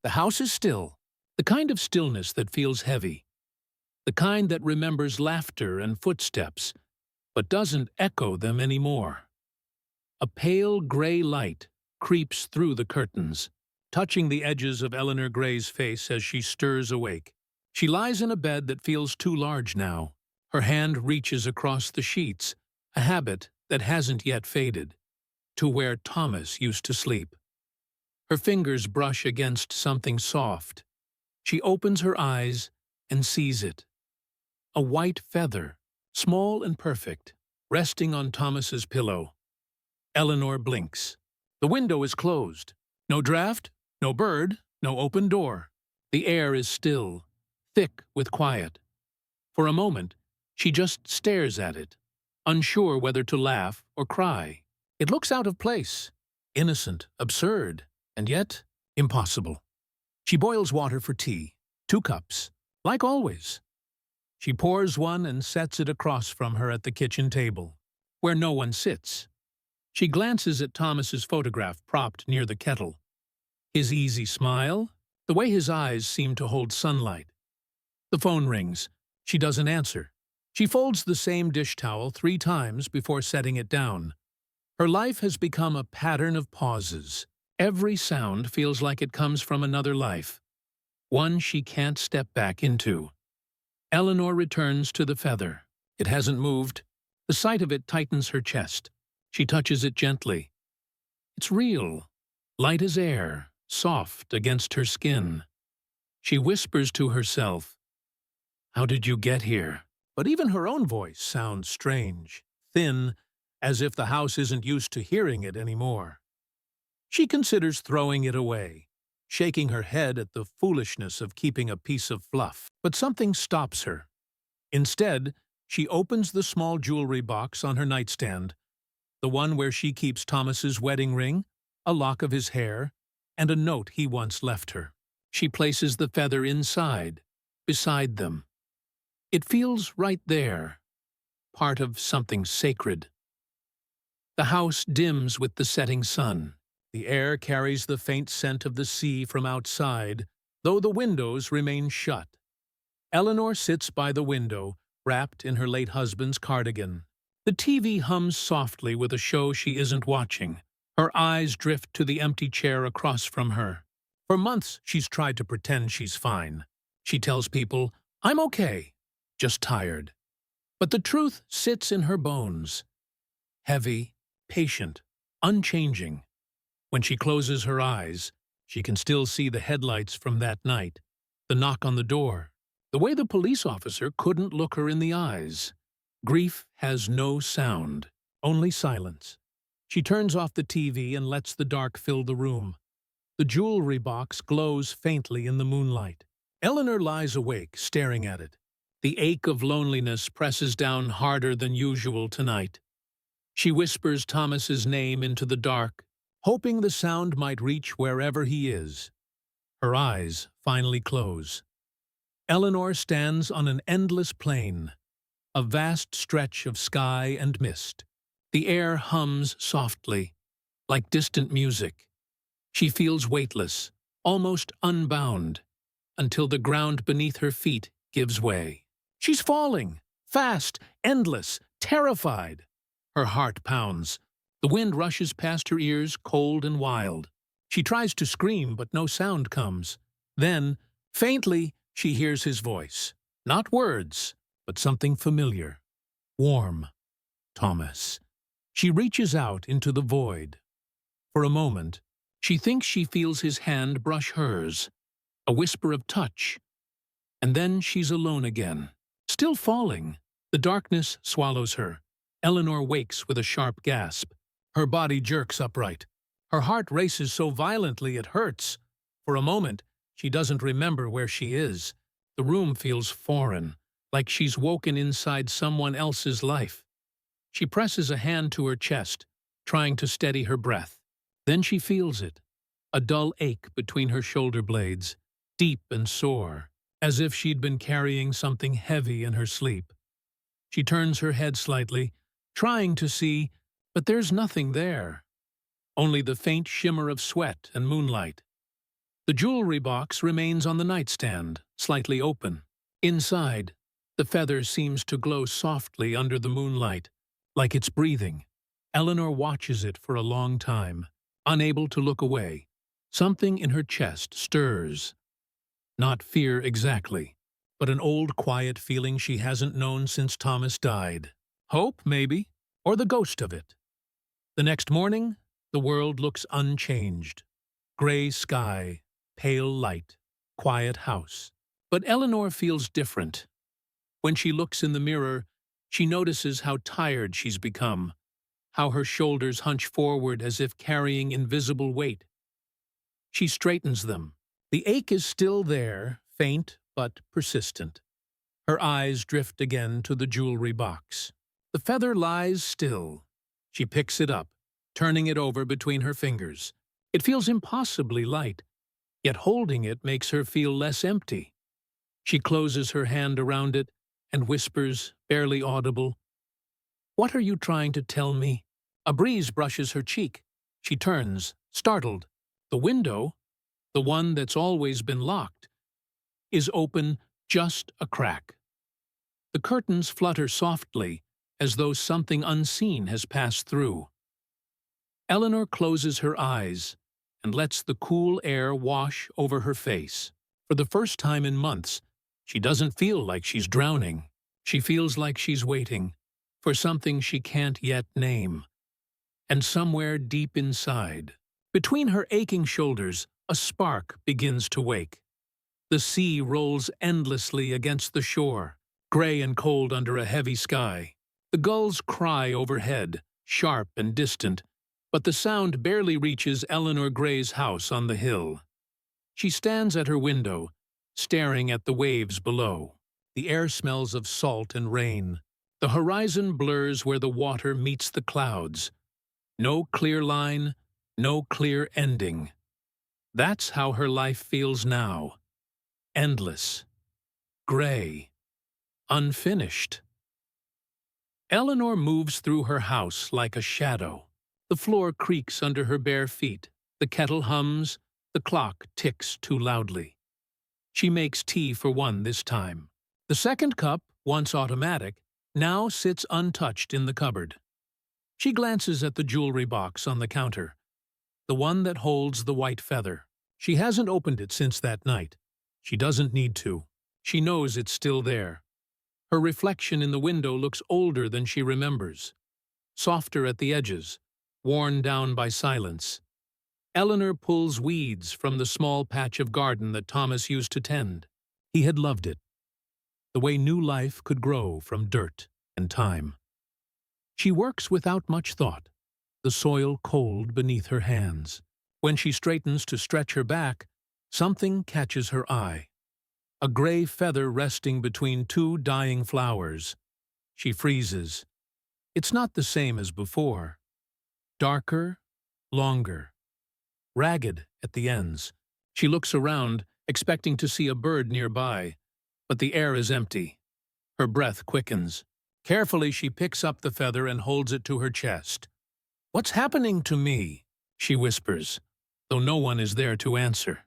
The house is still, the kind of stillness that feels heavy, the kind that remembers laughter and footsteps, but doesn't echo them anymore. A pale gray light creeps through the curtains, touching the edges of Eleanor Gray's face as she stirs awake. She lies in a bed that feels too large now. Her hand reaches across the sheets, a habit that hasn't yet faded, to where Thomas used to sleep. Her fingers brush against something soft. She opens her eyes and sees it. A white feather, small and perfect, resting on Thomas's pillow. Eleanor blinks. The window is closed. No draft, no bird, no open door. The air is still, thick with quiet. For a moment, she just stares at it, unsure whether to laugh or cry. It looks out of place, innocent, absurd, and yet impossible. She boils water for tea, 2 cups, like always. She pours one and sets it across from her at the kitchen table, where no one sits. She glances at Thomas's photograph propped near the kettle. His easy smile, the way his eyes seem to hold sunlight. The phone rings. She doesn't answer. She folds the same dish towel 3 times before setting it down. Her life has become a pattern of pauses. Every sound feels like it comes from another life, one she can't step back into. Eleanor returns to the feather. It hasn't moved. The sight of it tightens her chest. She touches it gently. It's real, light as air, soft against her skin. She whispers to herself, "How did you get here?" But even her own voice sounds strange, thin, as if the house isn't used to hearing it anymore. She considers throwing it away, shaking her head at the foolishness of keeping a piece of fluff. But something stops her. Instead, she opens the small jewelry box on her nightstand, the one where she keeps Thomas's wedding ring, a lock of his hair, and a note he once left her. She places the feather inside, beside them. It feels right there, part of something sacred. The house dims with the setting sun. The air carries the faint scent of the sea from outside, though the windows remain shut. Eleanor sits by the window, wrapped in her late husband's cardigan. The TV hums softly with a show she isn't watching. Her eyes drift to the empty chair across from her. For months, she's tried to pretend she's fine. She tells people, "I'm okay, just tired." But the truth sits in her bones. Heavy, patient, unchanging. When she closes her eyes, she can still see the headlights from that night, the knock on the door, the way the police officer couldn't look her in the eyes. Grief has no sound, only silence. She turns off the TV and lets the dark fill the room. The jewelry box glows faintly in the moonlight. Eleanor lies awake, staring at it. The ache of loneliness presses down harder than usual tonight. She whispers Thomas's name into the dark, hoping the sound might reach wherever he is. Her eyes finally close. Eleanor stands on an endless plain, a vast stretch of sky and mist. The air hums softly, like distant music. She feels weightless, almost unbound, until the ground beneath her feet gives way. She's falling, fast, endless, terrified. Her heart pounds. The wind rushes past her ears, cold and wild. She tries to scream, but no sound comes. Then, faintly, she hears his voice. Not words, but something familiar. Warm. Thomas. She reaches out into the void. For a moment, she thinks she feels his hand brush hers, a whisper of touch. And then she's alone again. Still falling. The darkness swallows her. Eleanor wakes with a sharp gasp. Her body jerks upright. Her heart races so violently it hurts. For a moment, she doesn't remember where she is. The room feels foreign, like she's woken inside someone else's life. She presses a hand to her chest, trying to steady her breath. Then she feels it, a dull ache between her shoulder blades, deep and sore, as if she'd been carrying something heavy in her sleep. She turns her head slightly, trying to see, but there's nothing there. Only the faint shimmer of sweat and moonlight. The jewelry box remains on the nightstand, slightly open. Inside, the feather seems to glow softly under the moonlight, like it's breathing. Eleanor watches it for a long time, unable to look away. Something in her chest stirs. Not fear exactly, but an old quiet feeling she hasn't known since Thomas died. Hope, maybe, or the ghost of it. The next morning, the world looks unchanged. Gray sky, pale light, quiet house. But Eleanor feels different. When she looks in the mirror, she notices how tired she's become, how her shoulders hunch forward as if carrying invisible weight. She straightens them. The ache is still there, faint but persistent. Her eyes drift again to the jewelry box. The feather lies still. She picks it up, turning it over between her fingers. It feels impossibly light, yet holding it makes her feel less empty. She closes her hand around it and whispers, barely audible, "What are you trying to tell me?" A breeze brushes her cheek. She turns, startled. The window, the one that's always been locked, is open just a crack. The curtains flutter softly, as though something unseen has passed through. Eleanor closes her eyes and lets the cool air wash over her face. For the first time in months, she doesn't feel like she's drowning. She feels like she's waiting for something she can't yet name. And somewhere deep inside, between her aching shoulders, a spark begins to wake. The sea rolls endlessly against the shore, gray and cold under a heavy sky. The gulls cry overhead, sharp and distant, but the sound barely reaches Eleanor Gray's house on the hill. She stands at her window, staring at the waves below. The air smells of salt and rain. The horizon blurs where the water meets the clouds. No clear line, no clear ending. That's how her life feels now. Endless. Gray. Unfinished. Eleanor moves through her house like a shadow. The floor creaks under her bare feet. The kettle hums. The clock ticks too loudly. She makes tea for one this time. The second cup, once automatic, now sits untouched in the cupboard. She glances at the jewelry box on the counter, the one that holds the white feather. She hasn't opened it since that night. She doesn't need to. She knows it's still there. Her reflection in the window looks older than she remembers, softer at the edges, worn down by silence. Eleanor pulls weeds from the small patch of garden that Thomas used to tend. He had loved it, the way new life could grow from dirt and time. She works without much thought, the soil cold beneath her hands. When she straightens to stretch her back, something catches her eye. A gray feather resting between two dying flowers. She freezes. It's not the same as before. Darker, longer, ragged at the ends. She looks around, expecting to see a bird nearby, but the air is empty. Her breath quickens. Carefully, she picks up the feather and holds it to her chest. "What's happening to me?" she whispers, though no one is there to answer.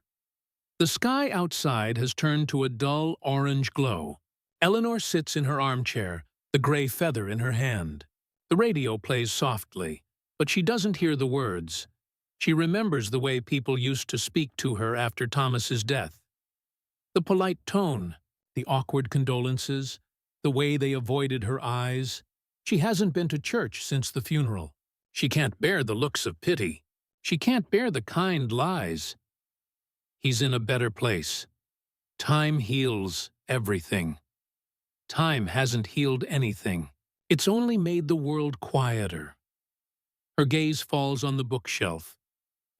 The sky outside has turned to a dull orange glow. Eleanor sits in her armchair, the gray feather in her hand. The radio plays softly, but she doesn't hear the words. She remembers the way people used to speak to her after Thomas's death. The polite tone, the awkward condolences, the way they avoided her eyes. She hasn't been to church since the funeral. She can't bear the looks of pity. She can't bear the kind lies. He's in a better place. Time heals everything. Time hasn't healed anything. It's only made the world quieter. Her gaze falls on the bookshelf.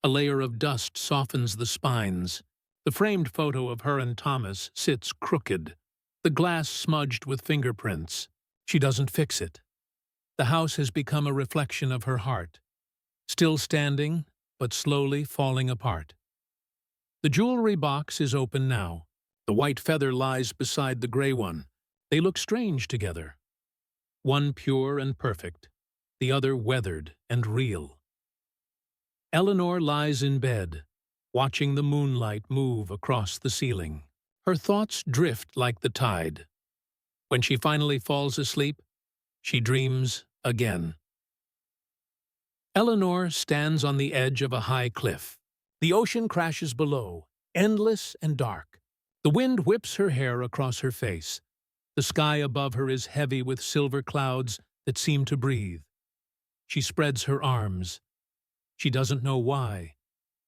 A layer of dust softens the spines. The framed photo of her and Thomas sits crooked, the glass smudged with fingerprints. She doesn't fix it. The house has become a reflection of her heart, still standing, but slowly falling apart. The jewelry box is open now. The white feather lies beside the gray one. They look strange together. One pure and perfect, the other weathered and real. Eleanor lies in bed, watching the moonlight move across the ceiling. Her thoughts drift like the tide. When she finally falls asleep, she dreams again. Eleanor stands on the edge of a high cliff. The ocean crashes below, endless and dark. The wind whips her hair across her face. The sky above her is heavy with silver clouds that seem to breathe. She spreads her arms. She doesn't know why,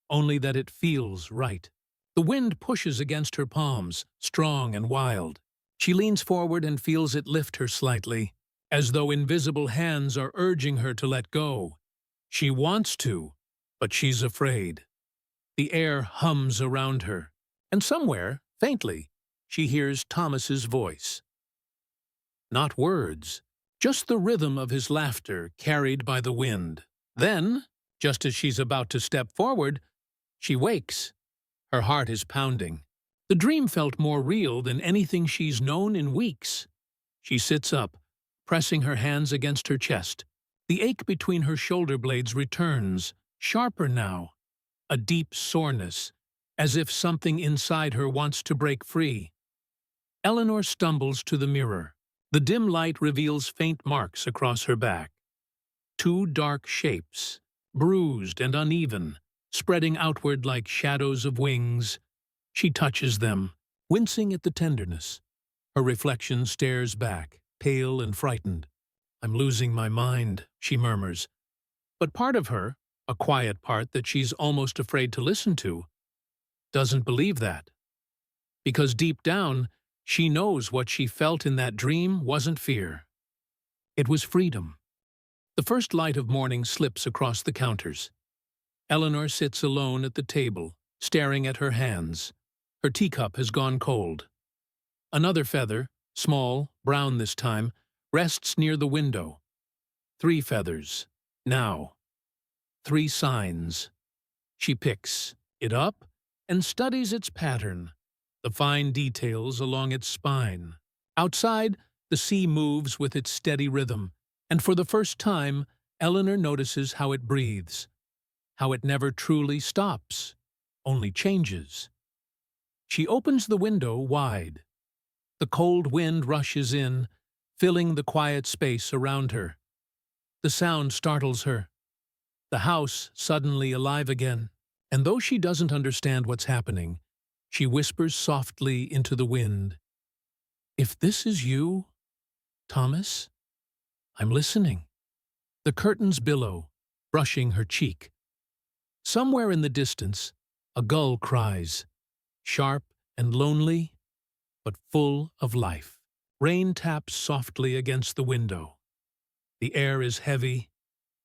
only that it feels right. The wind pushes against her palms, strong and wild. She leans forward and feels it lift her slightly, as though invisible hands are urging her to let go. She wants to, but she's afraid. The air hums around her, and somewhere, faintly, she hears Thomas's voice. Not words, just the rhythm of his laughter carried by the wind. Then, just as she's about to step forward, she wakes. Her heart is pounding. The dream felt more real than anything she's known in weeks. She sits up, pressing her hands against her chest. The ache between her shoulder blades returns, sharper now, a deep soreness, as if something inside her wants to break free. Eleanor stumbles to the mirror. The dim light reveals faint marks across her back. Two dark shapes, bruised and uneven, spreading outward like shadows of wings. She touches them, wincing at the tenderness. Her reflection stares back, pale and frightened. "I'm losing my mind," she murmurs. But part of her, a quiet part that she's almost afraid to listen to, doesn't believe that. Because deep down, she knows what she felt in that dream wasn't fear. It was freedom. The first light of morning slips across the counters. Eleanor sits alone at the table, staring at her hands. Her teacup has gone cold. Another feather, small, brown this time, rests near the window. 3 feathers. Now. 3 signs. She picks it up and studies its pattern, the fine details along its spine. Outside, the sea moves with its steady rhythm, and for the first time, Eleanor notices how it breathes, how it never truly stops, only changes. She opens the window wide. The cold wind rushes in, filling the quiet space around her. The sound startles her. The house suddenly alive again, and though she doesn't understand what's happening, she whispers softly into the wind, "If this is you, Thomas, I'm listening." The curtains billow, brushing her cheek. Somewhere in the distance, a gull cries, sharp and lonely, but full of life. Rain taps softly against the window. The air is heavy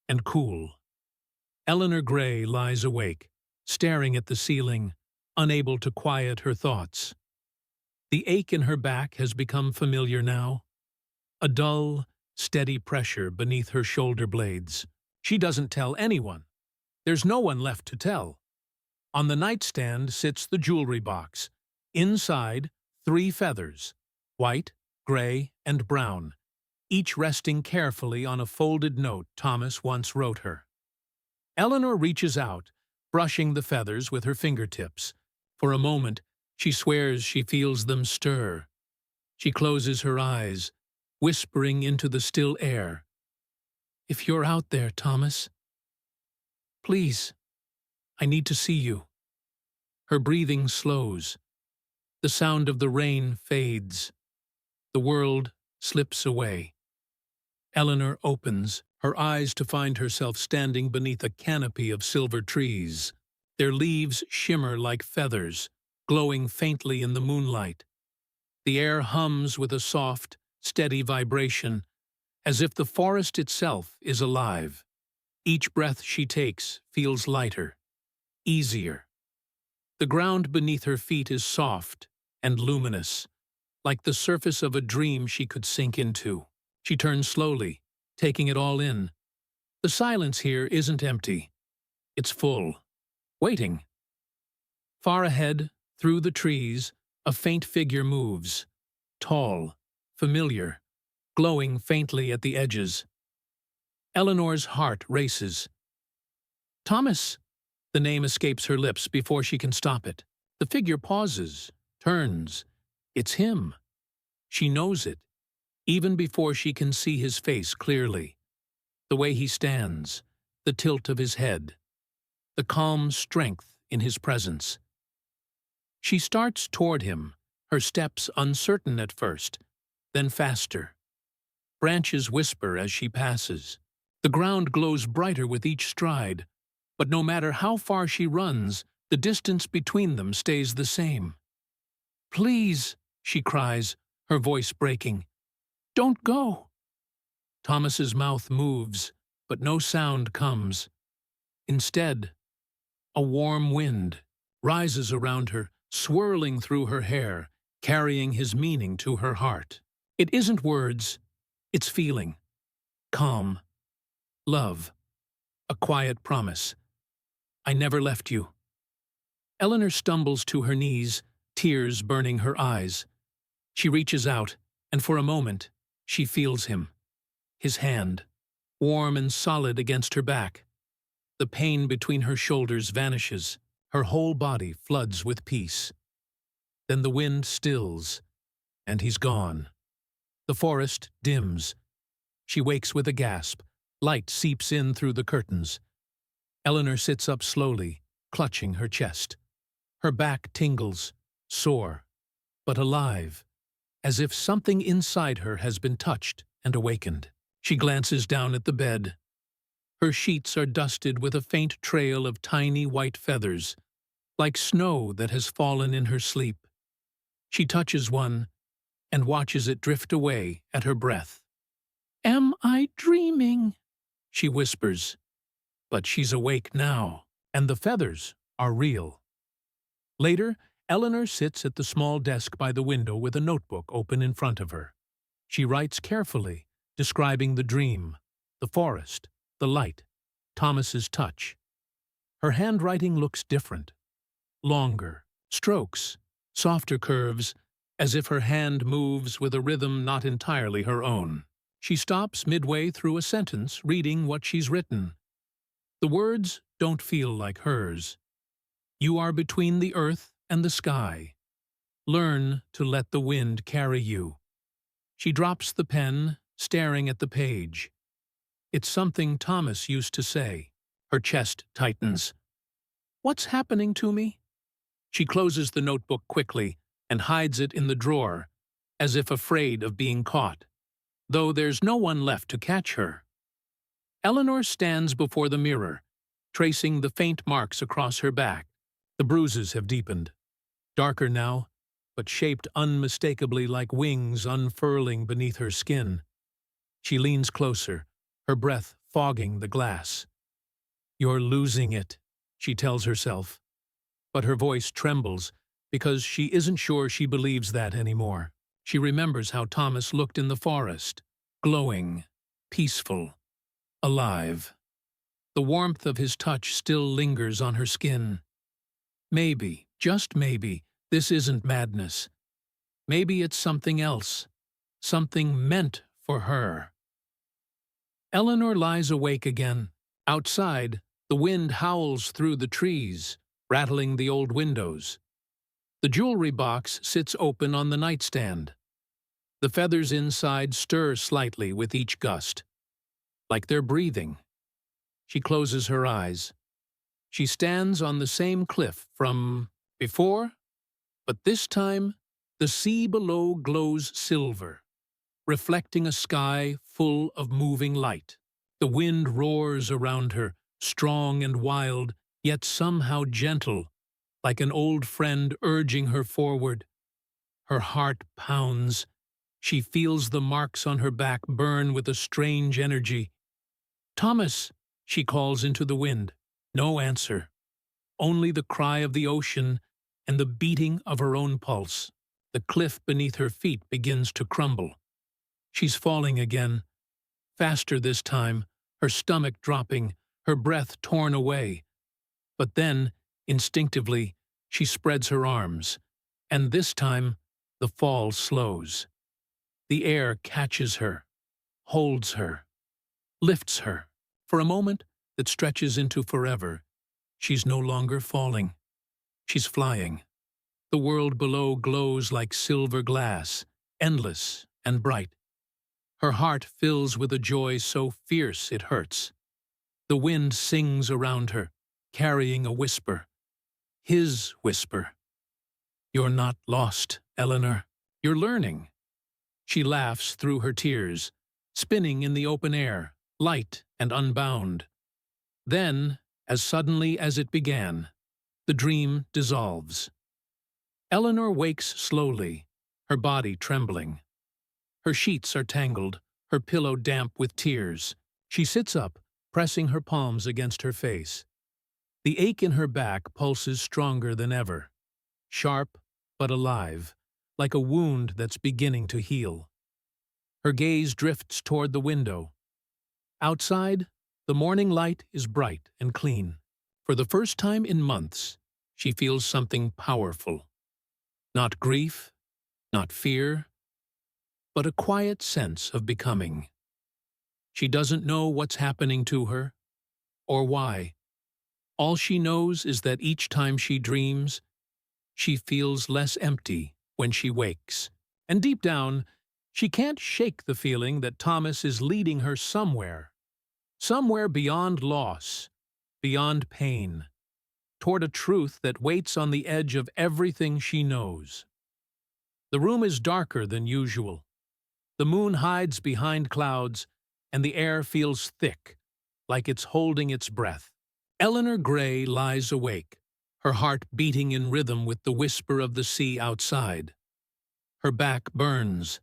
and cool. Eleanor Gray lies awake, staring at the ceiling, unable to quiet her thoughts. The ache in her back has become familiar now, a dull, steady pressure beneath her shoulder blades. She doesn't tell anyone. There's no one left to tell. On the nightstand sits the jewelry box. Inside, 3 feathers, white, gray, and brown, each resting carefully on a folded note Thomas once wrote her. Eleanor reaches out, brushing the feathers with her fingertips. For a moment, she swears she feels them stir. She closes her eyes, whispering into the still air, "If you're out there, Thomas, please, I need to see you." Her breathing slows. The sound of the rain fades. The world slips away. Eleanor opens her eyes to find herself standing beneath a canopy of silver trees. Their leaves shimmer like feathers, glowing faintly in the moonlight. The air hums with a soft, steady vibration, as if the forest itself is alive. Each breath she takes feels lighter, easier. The ground beneath her feet is soft and luminous, like the surface of a dream she could sink into. She turns slowly, taking it all in. The silence here isn't empty. It's full, waiting. Far ahead, through the trees, a faint figure moves, tall, familiar, glowing faintly at the edges. Eleanor's heart races. "Thomas, The name escapes her lips before she can stop it. The figure pauses, turns. It's him. She knows it, even before she can see his face clearly. The way he stands, the tilt of his head, the calm strength in his presence. She starts toward him, her steps uncertain at first, then faster. Branches whisper as she passes. The ground glows brighter with each stride, but no matter how far she runs, the distance between them stays the same. "Please," she cries, her voice breaking. "Don't go." Thomas's mouth moves, but no sound comes. Instead, a warm wind rises around her, swirling through her hair, carrying his meaning to her heart. It isn't words, it's feeling. Calm. Love. A quiet promise. "I never left you." Eleanor stumbles to her knees, tears burning her eyes. She reaches out, and for a moment, she feels him. His hand, warm and solid against her back. The pain between her shoulders vanishes. Her whole body floods with peace. Then the wind stills, and he's gone. The forest dims. She wakes with a gasp. Light seeps in through the curtains. Eleanor sits up slowly, clutching her chest. Her back tingles, sore, but alive, as if something inside her has been touched and awakened. She glances down at the bed. Her sheets are dusted with a faint trail of tiny white feathers, like snow that has fallen in her sleep. She touches one and watches it drift away at her breath. "Am I dreaming?" she whispers. But she's awake now, and the feathers are real. Later, Eleanor sits at the small desk by the window with a notebook open in front of her. She writes carefully, describing the dream, the forest, the light, Thomas's touch. Her handwriting looks different. Longer, strokes, softer curves, as if her hand moves with a rhythm not entirely her own. She stops midway through a sentence, reading what she's written. The words don't feel like hers. "You are between the earth and the sky. Learn to let the wind carry you." She drops the pen, staring at the page. It's something Thomas used to say. Her chest tightens. "What's happening to me?" She closes the notebook quickly and hides it in the drawer, as if afraid of being caught, though there's no one left to catch her. Eleanor stands before the mirror, tracing the faint marks across her back. The bruises have deepened, darker now, but shaped unmistakably like wings unfurling beneath her skin. She leans closer, her breath fogging the glass. "You're losing it," she tells herself. But her voice trembles because she isn't sure she believes that anymore. She remembers how Thomas looked in the forest, glowing, peaceful, alive. The warmth of his touch still lingers on her skin. Maybe, just maybe, this isn't madness. Maybe it's something else, something meant for her. Eleanor lies awake again. Outside, the wind howls through the trees, rattling the old windows. The jewelry box sits open on the nightstand. The feathers inside stir slightly with each gust, like they're breathing. She closes her eyes. She stands on the same cliff from before, but this time the sea below glows silver, reflecting a sky full of moving light. The wind roars around her, strong and wild, yet somehow gentle, like an old friend urging her forward. Her heart pounds. She feels the marks on her back burn with a strange energy. "Thomas," she calls into the wind. No answer. Only the cry of the ocean and the beating of her own pulse. The cliff beneath her feet begins to crumble. She's falling again. Faster this time, her stomach dropping, her breath torn away. But then, instinctively, she spreads her arms, and this time the fall slows. The air catches her, holds her, lifts her. For a moment that stretches into forever, She's no longer falling. She's flying. The world below glows like silver glass, endless and bright. Her heart fills with a joy so fierce it hurts. The wind sings around her, carrying a whisper. His whisper. You're not lost, Eleanor. You're learning. She laughs through her tears, spinning in the open air, light and unbound. Then, as suddenly as it began, the dream dissolves. Eleanor wakes slowly, her body trembling. Her sheets are tangled, her pillow damp with tears. She sits up, pressing her palms against her face. The ache in her back pulses stronger than ever, sharp but alive, like a wound that's beginning to heal. Her gaze drifts toward the window. Outside, the morning light is bright and clean. For the first time in months, she feels something powerful. Not grief, not fear, but a quiet sense of becoming. She doesn't know what's happening to her, or why. All she knows is that each time she dreams, she feels less empty when she wakes. And deep down, she can't shake the feeling that Thomas is leading her somewhere beyond loss, beyond pain, toward a truth that waits on the edge of everything she knows. The room is darker than usual. The moon hides behind clouds, and the air feels thick, like it's holding its breath. Eleanor Gray lies awake, her heart beating in rhythm with the whisper of the sea outside. Her back burns,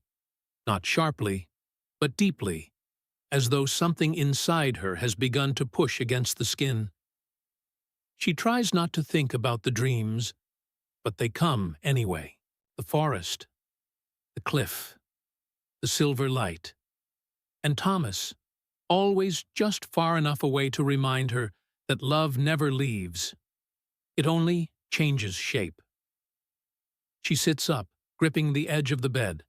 not sharply, but deeply, as though something inside her has begun to push against the skin. She tries not to think about the dreams, but they come anyway. The forest, the cliff, the silver light, and Thomas, always just far enough away to remind her that love never leaves. It only changes shape. She sits up, gripping the edge of the bed.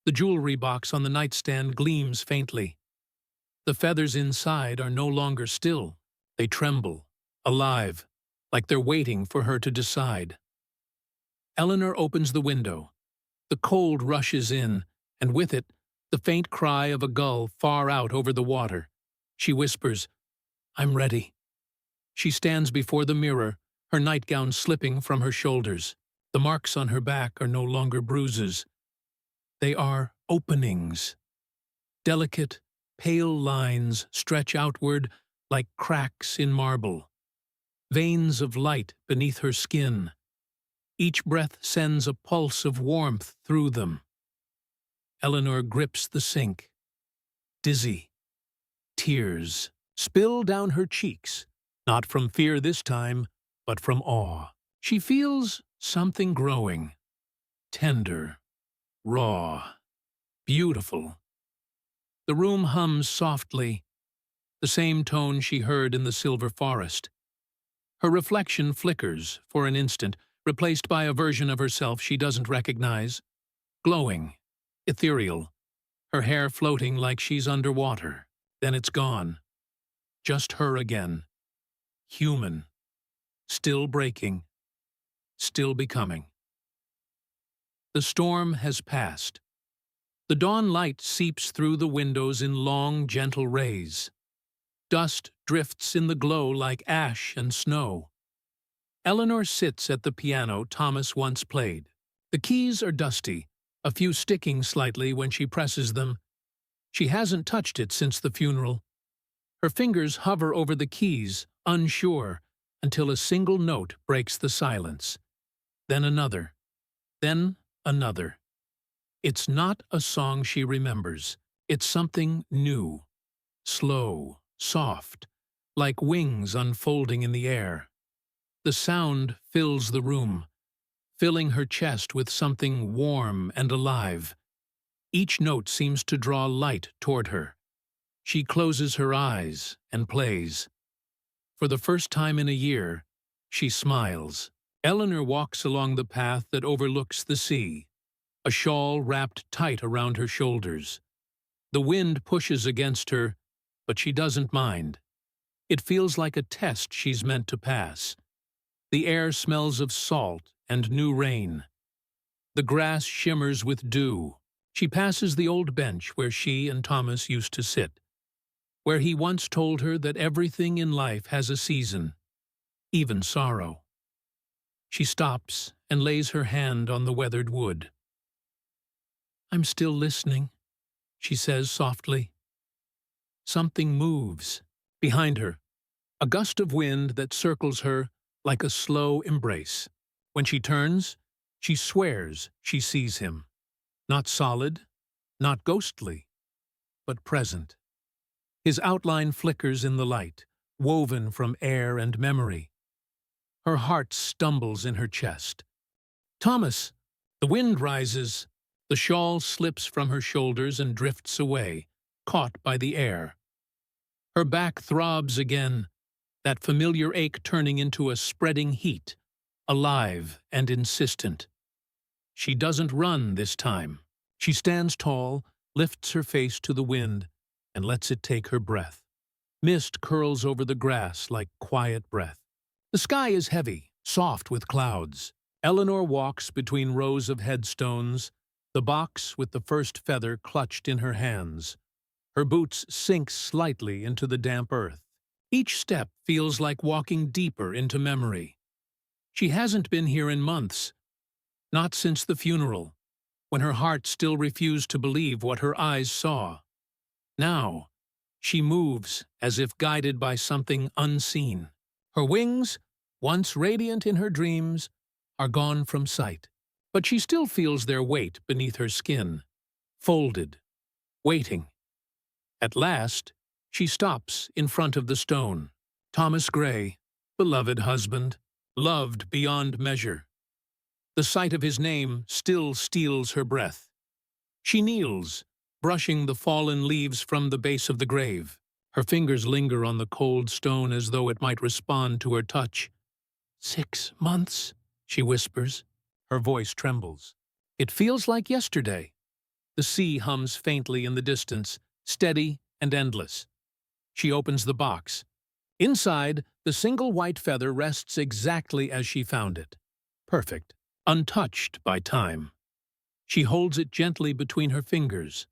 The jewelry box on the nightstand gleams faintly. The feathers inside are no longer still. They tremble, alive, like they're waiting for her to decide. Eleanor opens the window. The cold rushes in, and with it, the faint cry of a gull far out over the water. She whispers, "I'm ready." She stands before the mirror, her nightgown slipping from her shoulders. The marks on her back are no longer bruises. They are openings. Delicate, pale lines stretch outward like cracks in marble. Veins of light beneath her skin. Each breath sends a pulse of warmth through them. Eleanor grips the sink. Dizzy. Tears spill down her cheeks, not from fear this time, but from awe. She feels something growing. Tender, raw, beautiful. The room hums softly, the same tone she heard in the silver forest. Her reflection flickers for an instant, replaced by a version of herself she doesn't recognize. Glowing, ethereal, her hair floating like she's underwater. Then it's gone. Just her again. Human. Still breaking. Still becoming. The storm has passed. The dawn light seeps through the windows in long, gentle rays. Dust drifts in the glow like ash and snow. Eleanor sits at the piano Thomas once played. The keys are dusty, a few sticking slightly when she presses them. She hasn't touched it since the funeral. Her fingers hover over the keys, unsure, until a single note breaks the silence. Then another. Then another. It's not a song she remembers. It's something new. Slow, soft, like wings unfolding in the air. The sound fills the room, filling her chest with something warm and alive. Each note seems to draw light toward her. She closes her eyes and plays. For the first time in a year, she smiles. Eleanor walks along the path that overlooks the sea, a shawl wrapped tight around her shoulders. The wind pushes against her, but she doesn't mind. It feels like a test she's meant to pass. The air smells of salt and new rain. The grass shimmers with dew. She passes the old bench where she and Thomas used to sit, where he once told her that everything in life has a season, even sorrow. She stops and lays her hand on the weathered wood. "I'm still listening," she says softly. Something moves behind her, a gust of wind that circles her like a slow embrace. When she turns, she swears she sees him. Not solid, not ghostly, but present. His outline flickers in the light, woven from air and memory. Her heart stumbles in her chest. "Thomas!" The wind rises. The shawl slips from her shoulders and drifts away, caught by the air. Her back throbs again, that familiar ache turning into a spreading heat, alive and insistent. She doesn't run this time. She stands tall, lifts her face to the wind, and lets it take her breath. Mist curls over the grass like quiet breath. The sky is heavy, soft with clouds. Eleanor walks between rows of headstones, the box with the first feather clutched in her hands. Her boots sink slightly into the damp earth. Each step feels like walking deeper into memory. She hasn't been here in months, not since the funeral, when her heart still refused to believe what her eyes saw. Now, she moves as if guided by something unseen. Her wings, once radiant in her dreams, are gone from sight, but she still feels their weight beneath her skin, folded, waiting. At last, she stops in front of the stone. Thomas Gray, beloved husband, loved beyond measure. The sight of his name still steals her breath. She kneels, brushing the fallen leaves from the base of the grave. Her fingers linger on the cold stone as though it might respond to her touch. 6 months, she whispers. Her voice trembles. It feels like yesterday. The sea hums faintly in the distance, steady and endless. She opens the box. Inside, the single white feather rests exactly as she found it. Perfect, untouched by time. She holds it gently between her fingers.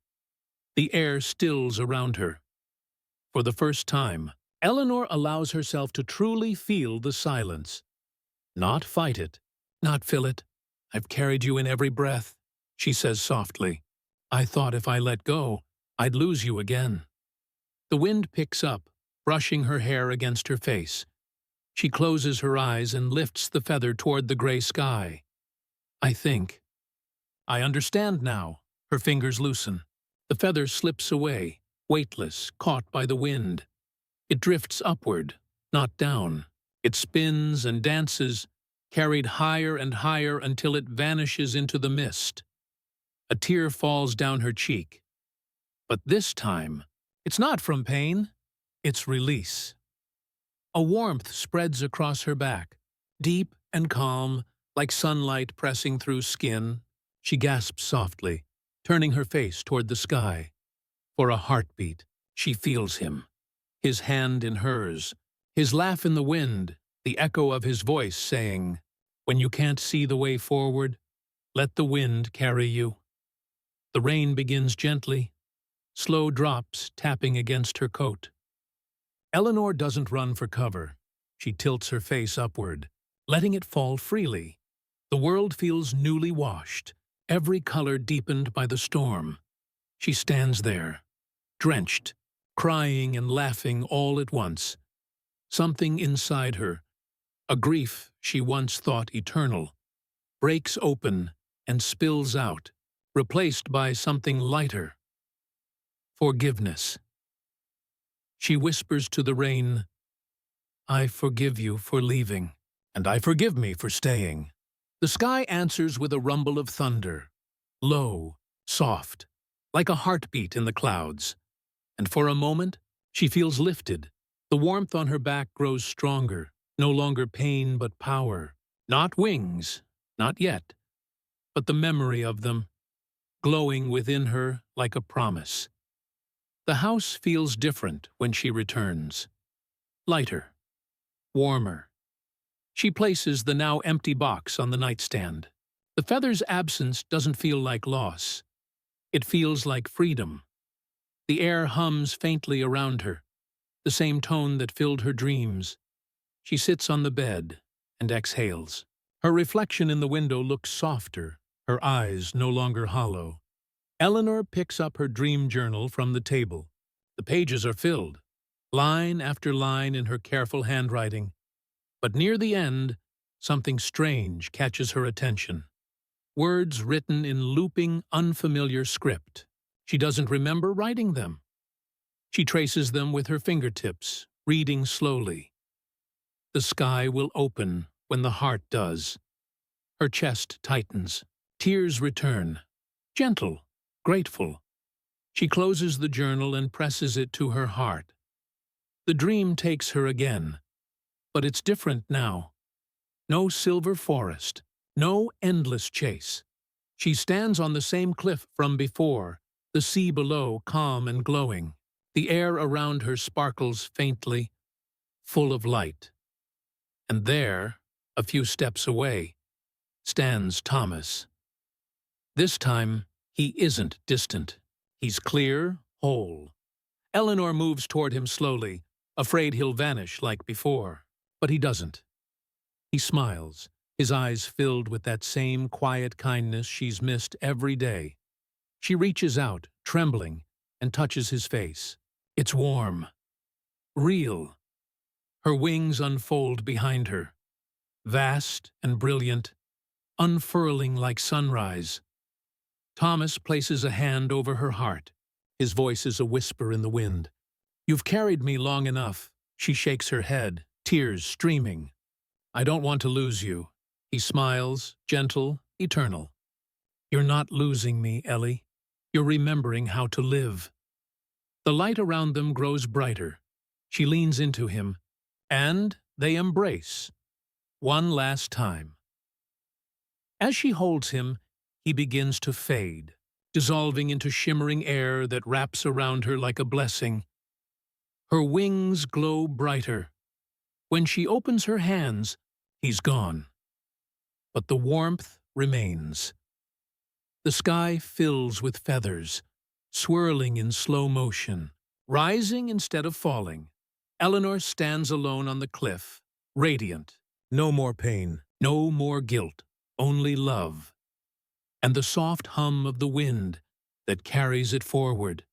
The air stills around her. For the first time, Eleanor allows herself to truly feel the silence. Not fight it, not fill it. "I've carried you in every breath," she says softly. "I thought if I let go, I'd lose you again." The wind picks up, brushing her hair against her face. She closes her eyes and lifts the feather toward the gray sky. I understand now. Her fingers loosen. The feather slips away, weightless, caught by the wind. It drifts upward, not down. It spins and dances, carried higher and higher until it vanishes into the mist. A tear falls down her cheek. But this time, it's not from pain, it's release. A warmth spreads across her back, deep and calm, like sunlight pressing through skin. She gasps softly, turning her face toward the sky. For a heartbeat, she feels him. His hand in hers, his laugh in the wind, the echo of his voice saying, "When you can't see the way forward, let the wind carry you." The rain begins gently, slow drops tapping against her coat. Eleanor doesn't run for cover. She tilts her face upward, letting it fall freely. The world feels newly washed, every color deepened by the storm. She stands there, drenched, crying and laughing all at once. Something inside her, a grief she once thought eternal, breaks open and spills out, replaced by something lighter. Forgiveness. She whispers to the rain, "I forgive you for leaving, and I forgive me for staying." The sky answers with a rumble of thunder, low, soft, like a heartbeat in the clouds. And for a moment, she feels lifted. The warmth on her back grows stronger, no longer pain but power. Not wings, not yet, but the memory of them, glowing within her like a promise. The house feels different when she returns. lighter, warmer. She places the now empty box on the nightstand. The feather's absence doesn't feel like loss. It feels like freedom. The air hums faintly around her, the same tone that filled her dreams. She sits on the bed and exhales. Her reflection in the window looks softer, her eyes no longer hollow. Eleanor picks up her dream journal from the table. The pages are filled, line after line in her careful handwriting. But near the end, something strange catches her attention. Words written in looping, unfamiliar script. She doesn't remember writing them. She traces them with her fingertips, reading slowly. The sky will open when the heart does. Her chest tightens. Tears return. Gentle, grateful. She closes the journal and presses it to her heart. The dream takes her again. But it's different now. No silver forest. No endless chase. She stands on the same cliff from before, the sea below calm and glowing. The air around her sparkles faintly, full of light. And there, a few steps away, stands Thomas. This time, he isn't distant. He's clear, whole. Eleanor moves toward him slowly, afraid he'll vanish like before. But he doesn't. He smiles, his eyes filled with that same quiet kindness she's missed every day. She reaches out, trembling, and touches his face. It's warm. Real. Her wings unfold behind her. Vast and brilliant, unfurling like sunrise. Thomas places a hand over her heart. His voice is a whisper in the wind. You've carried me long enough. She shakes her head, tears streaming. I don't want to lose you. He smiles, gentle, eternal. You're not losing me, Ellie. You're remembering how to live. The light around them grows brighter. She leans into him, and they embrace. One last time. As she holds him, he begins to fade, dissolving into shimmering air that wraps around her like a blessing. Her wings glow brighter. When she opens her hands, he's gone. But the warmth remains. The sky fills with feathers, swirling in slow motion, rising instead of falling. Eleanor stands alone on the cliff, radiant. No more pain, no more guilt, only love. And the soft hum of the wind that carries it forward.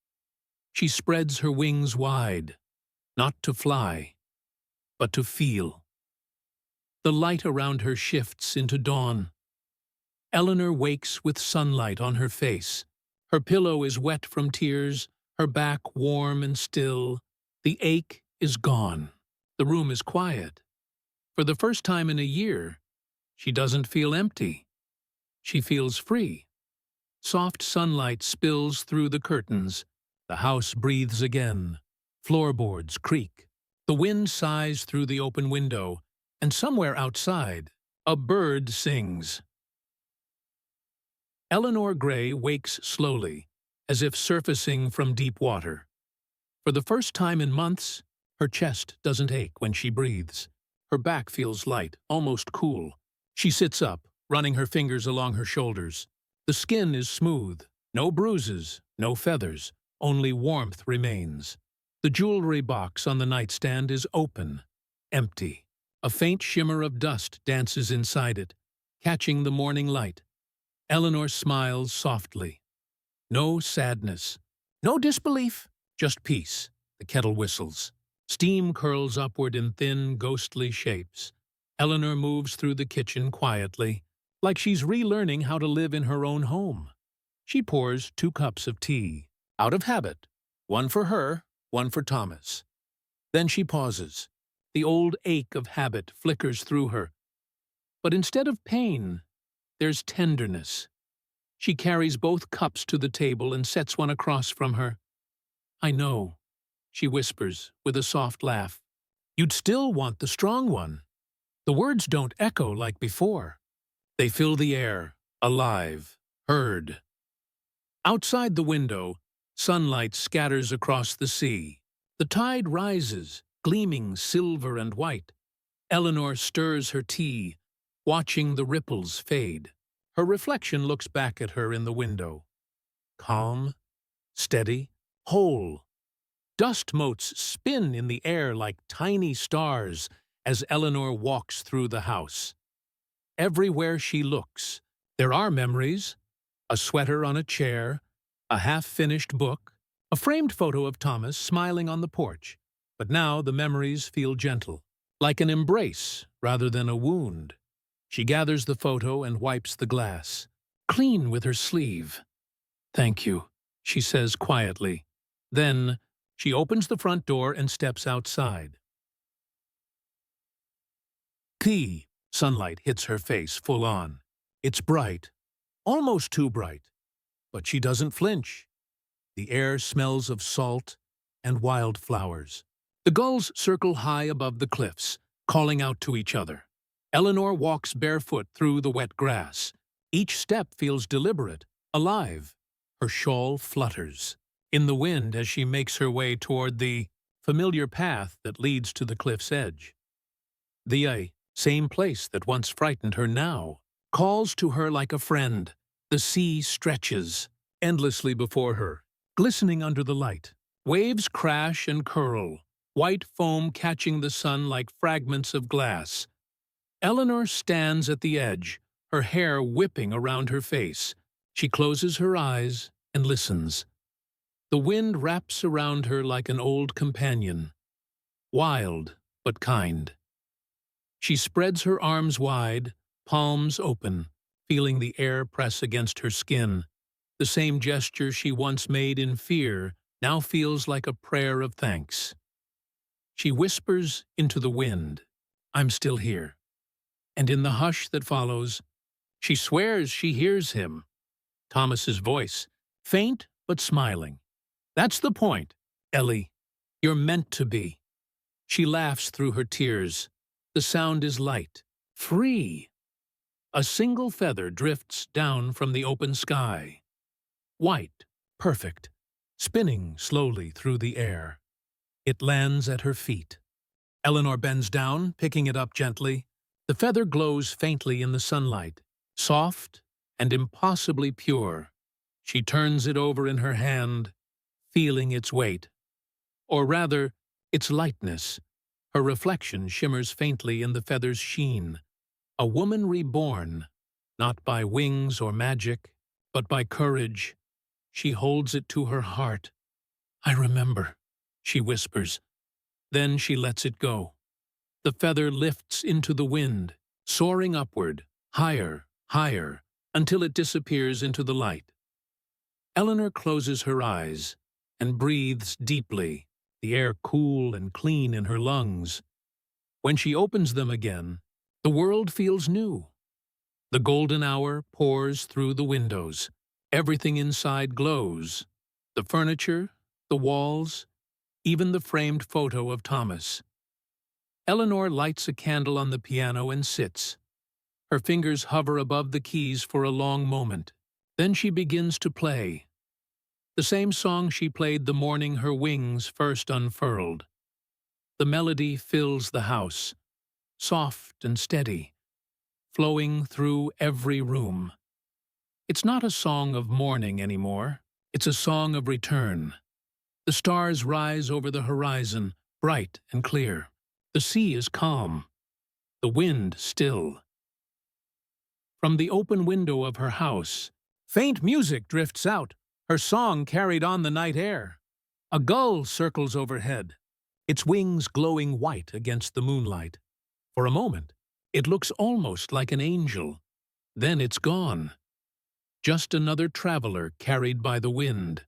She spreads her wings wide, not to fly, but to feel. The light around her shifts into dawn. Eleanor wakes with sunlight on her face. Her pillow is wet from tears, her back warm and still. The ache is gone. The room is quiet. For the first time in a year, she doesn't feel empty. She feels free. Soft sunlight spills through the curtains. The house breathes again. Floorboards creak. The wind sighs through the open window, and somewhere outside, a bird sings. Eleanor Gray wakes slowly, as if surfacing from deep water. For the first time in months, her chest doesn't ache when she breathes. Her back feels light, almost cool. She sits up, running her fingers along her shoulders. The skin is smooth, no bruises, no feathers, only warmth remains. The jewelry box on the nightstand is open, empty. A faint shimmer of dust dances inside it, catching the morning light. Eleanor smiles softly. No sadness, no disbelief, just peace. The kettle whistles. Steam curls upward in thin, ghostly shapes. Eleanor moves through the kitchen quietly, like she's relearning how to live in her own home. She pours 2 cups of tea, out of habit, one for her, one for Thomas. Then she pauses. The old ache of habit flickers through her. But instead of pain, there's tenderness. She carries both cups to the table and sets one across from her. I know, she whispers with a soft laugh. You'd still want the strong one. The words don't echo like before. They fill the air, alive, heard. Outside the window, sunlight scatters across the sea. The tide rises, gleaming silver and white. Eleanor stirs her tea, watching the ripples fade. Her reflection looks back at her in the window. Calm, steady, whole. Dust motes spin in the air like tiny stars as Eleanor walks through the house. Everywhere she looks, there are memories: a sweater on a chair, a half-finished book, a framed photo of Thomas smiling on the porch. But now the memories feel gentle, like an embrace rather than a wound. She gathers the photo and wipes the glass, clean with her sleeve. "Thank you," she says quietly. Then she opens the front door and steps outside. Key. Sunlight hits her face full on. It's bright, almost too bright, but she doesn't flinch. The air smells of salt and wildflowers. The gulls circle high above the cliffs, calling out to each other. Eleanor walks barefoot through the wet grass. Each step feels deliberate, alive. Her shawl flutters in the wind as she makes her way toward the familiar path that leads to the cliff's edge. The same place that once frightened her now calls to her like a friend. The sea stretches endlessly before her, glistening under the light. Waves crash and curl, white foam catching the sun like fragments of glass. Eleanor stands at the edge, her hair whipping around her face. She closes her eyes and listens. The wind wraps around her like an old companion, wild but kind. She spreads her arms wide, palms open, feeling the air press against her skin. The same gesture she once made in fear now feels like a prayer of thanks. She whispers into the wind, "I'm still here." And in the hush that follows, she swears she hears him. Thomas's voice, faint but smiling. "That's the point, Ellie. You're meant to be." She laughs through her tears. The sound is light, free. A single feather drifts down from the open sky. White, perfect, spinning slowly through the air. It lands at her feet. Eleanor bends down, picking it up gently. The feather glows faintly in the sunlight, soft and impossibly pure. She turns it over in her hand, feeling its weight. Or rather, its lightness. Her reflection shimmers faintly in the feather's sheen. A woman reborn, not by wings or magic, but by courage. She holds it to her heart. "I remember," she whispers. Then she lets it go. The feather lifts into the wind, soaring upward, higher, higher, until it disappears into the light. Eleanor closes her eyes and breathes deeply, the air cool and clean in her lungs. When she opens them again, the world feels new. The golden hour pours through the windows. Everything inside glows. The furniture, the walls, even the framed photo of Thomas. Eleanor lights a candle on the piano and sits. Her fingers hover above the keys for a long moment. Then she begins to play. The same song she played the morning her wings first unfurled. The melody fills the house, soft and steady, flowing through every room. It's not a song of mourning anymore. It's a song of return. The stars rise over the horizon, bright and clear. The sea is calm, the wind still. From the open window of her house, faint music drifts out, her song carried on the night air. A gull circles overhead, its wings glowing white against the moonlight. For a moment, it looks almost like an angel. Then it's gone. Just another traveler carried by the wind.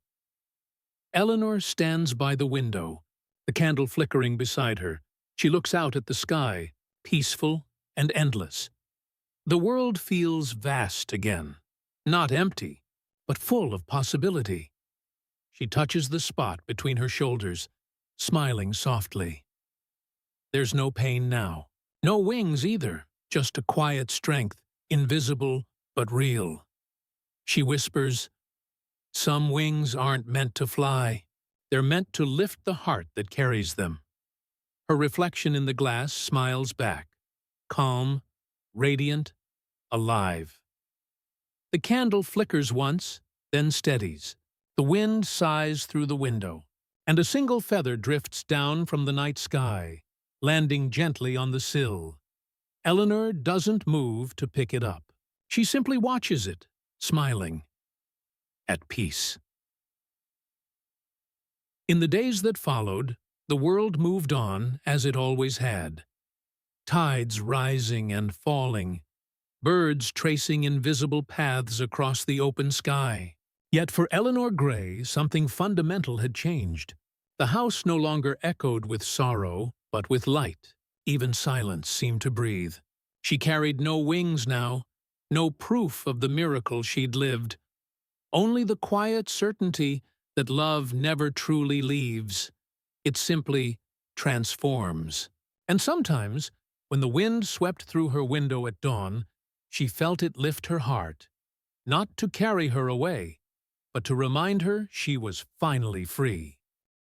Eleanor stands by the window, the candle flickering beside her. She looks out at the sky, peaceful and endless. The world feels vast again, not empty, but full of possibility. She touches the spot between her shoulders, smiling softly. There's no pain now, no wings either, just a quiet strength, invisible but real. She whispers, "Some wings aren't meant to fly. They're meant to lift the heart that carries them." Her reflection in the glass smiles back, calm, radiant, alive. The candle flickers once, then steadies. The wind sighs through the window, and a single feather drifts down from the night sky, landing gently on the sill. Eleanor doesn't move to pick it up. She simply watches it, smiling, at peace. In the days that followed, the world moved on as it always had. Tides rising and falling, birds tracing invisible paths across the open sky. Yet for Eleanor Gray, something fundamental had changed. The house no longer echoed with sorrow, but with light. Even silence seemed to breathe. She carried no wings now, no proof of the miracle she'd lived. Only the quiet certainty that love never truly leaves. It simply transforms. And sometimes, when the wind swept through her window at dawn, she felt it lift her heart, not to carry her away, but to remind her she was finally free.